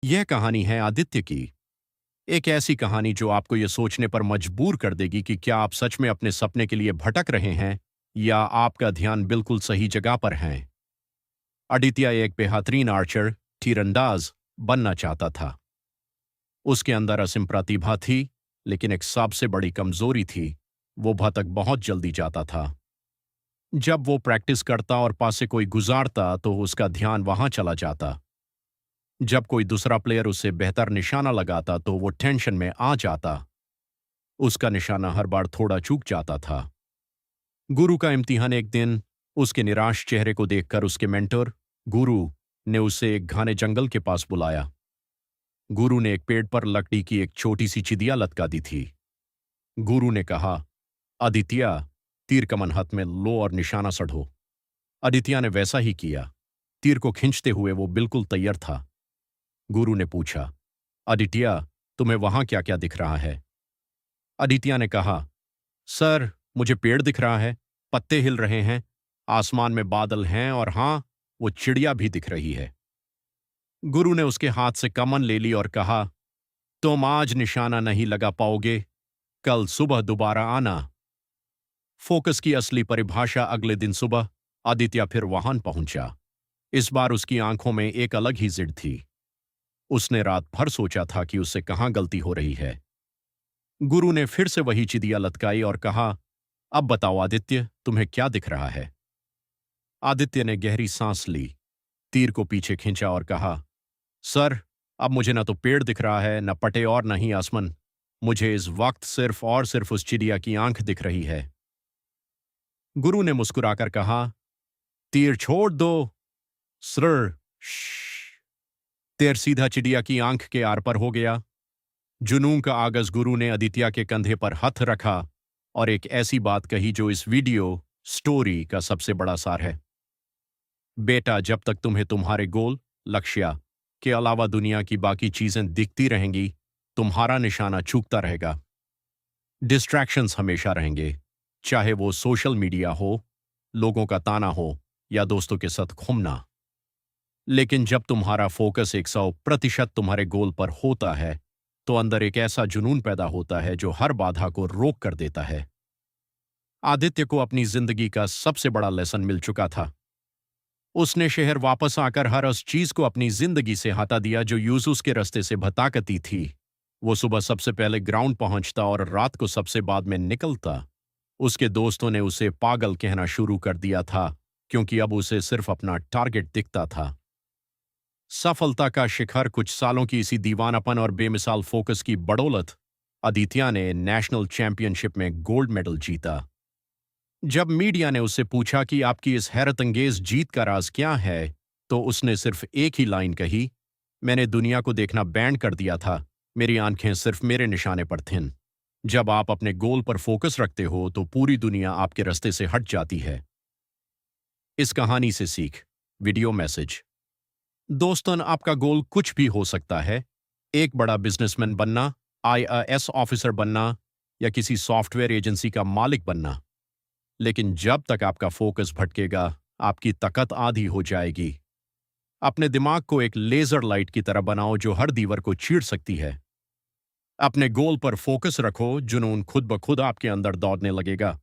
यह कहानी है आदित्य की। एक ऐसी कहानी जो आपको यह सोचने पर मजबूर कर देगी कि क्या आप सच में अपने सपने के लिए भटक रहे हैं या आपका ध्यान बिल्कुल सही जगह पर है। आदित्य एक बेहतरीन आर्चर, तीरंदाज बनना चाहता था। उसके अंदर असीम प्रतिभा थी, लेकिन एक सबसे बड़ी कमजोरी थी। वो भटक बहुत जल्दी जाता था। जब वो प्रैक्टिस करता और पास से कोई गुजारता तो उसका ध्यान वहां चला जाता। जब कोई दूसरा प्लेयर उसे बेहतर निशाना लगाता तो वो टेंशन में आ जाता। उसका निशाना हर बार थोड़ा चूक जाता था। गुरु का इम्तिहान एक दिन उसके निराश चेहरे को देखकर उसके मेंटर गुरु ने उसे एक घने जंगल के पास बुलाया। गुरु ने एक पेड़ पर लकड़ी की एक छोटी सी चिड़िया लटका दी थी। गुरु ने कहा, आदित्य, तीर कमन हाथ में लो और निशाना सढ़ो। आदित्य ने वैसा ही किया। तीर को खींचते हुए वो बिल्कुल तैयार था। गुरु ने पूछा, आदित्य, तुम्हें वहां क्या क्या दिख रहा है? आदित्य ने कहा, सर, मुझे पेड़ दिख रहा है, पत्ते हिल रहे हैं, आसमान में बादल हैं और हां, वो चिड़िया भी दिख रही है। गुरु ने उसके हाथ से कमन ले ली और कहा, तुम आज निशाना नहीं लगा पाओगे, कल सुबह दोबारा आना। फोकस की असली परिभाषा अगले दिन सुबह आदित्य फिर वहां पहुंचा। इस बार उसकी आंखों में एक अलग ही जिद थी। उसने रात भर सोचा था कि उससे कहां गलती हो रही है। गुरु ने फिर से वही चिड़िया लटकाई और कहा, अब बताओ आदित्य, तुम्हें क्या दिख रहा है? आदित्य ने गहरी सांस ली, तीर को पीछे खींचा और कहा, सर, अब मुझे न तो पेड़ दिख रहा है, न पटे और न ही आसमान। मुझे इस वक्त सिर्फ और सिर्फ उस चिड़िया की आंख दिख रही है। गुरु ने मुस्कुराकर कहा, तीर छोड़ दो। सर, तीर सीधा चिड़िया की आंख के आर पर हो गया। जुनून का आगज गुरु ने आदित्य के कंधे पर हाथ रखा और एक ऐसी बात कही जो इस वीडियो स्टोरी का सबसे बड़ा सार है। बेटा, जब तक तुम्हें तुम्हारे गोल, लक्ष्य के अलावा दुनिया की बाकी चीजें दिखती रहेंगी, तुम्हारा निशाना चूकता रहेगा। डिस्ट्रैक्शंस हमेशा रहेंगे, चाहे वो सोशल मीडिया हो, लोगों का ताना हो या दोस्तों के साथ घूमना। लेकिन जब तुम्हारा फोकस 100% तुम्हारे गोल पर होता है तो अंदर एक ऐसा जुनून पैदा होता है जो हर बाधा को रोक कर देता है। आदित्य को अपनी जिंदगी का सबसे बड़ा लेसन मिल चुका था। उसने शहर वापस आकर हर उस चीज को अपनी जिंदगी से हटा दिया जो यूसुस के रास्ते से भटकती थी। वो सुबह सबसे पहले ग्राउंड पहुंचता और रात को सबसे बाद में निकलता। उसके दोस्तों ने उसे पागल कहना शुरू कर दिया था, क्योंकि अब उसे सिर्फ अपना टारगेट दिखता था। सफलता का शिखर कुछ सालों की इसी दीवानापन और बेमिसाल फोकस की बदौलत आदित्य ने नेशनल चैंपियनशिप में गोल्ड मेडल जीता। जब मीडिया ने उससे पूछा कि आपकी इस हैरतअंगेज जीत का राज क्या है, तो उसने सिर्फ एक ही लाइन कही, मैंने दुनिया को देखना बैंड कर दिया था, मेरी आंखें सिर्फ मेरे निशाने पर थीं। जब आप अपने गोल पर फोकस रखते हो तो पूरी दुनिया आपके रास्ते से हट जाती है। इस कहानी से सीख, वीडियो मैसेज। दोस्तों, आपका गोल कुछ भी हो सकता है। एक बड़ा बिजनेसमैन बनना, आईएएस ऑफिसर बनना या किसी सॉफ्टवेयर एजेंसी का मालिक बनना। लेकिन जब तक आपका फोकस भटकेगा, आपकी ताकत आधी हो जाएगी। अपने दिमाग को एक लेजर लाइट की तरह बनाओ जो हर दीवार को चीर सकती है। अपने गोल पर फोकस रखो, जुनून खुद ब खुद आपके अंदर दौड़ने लगेगा।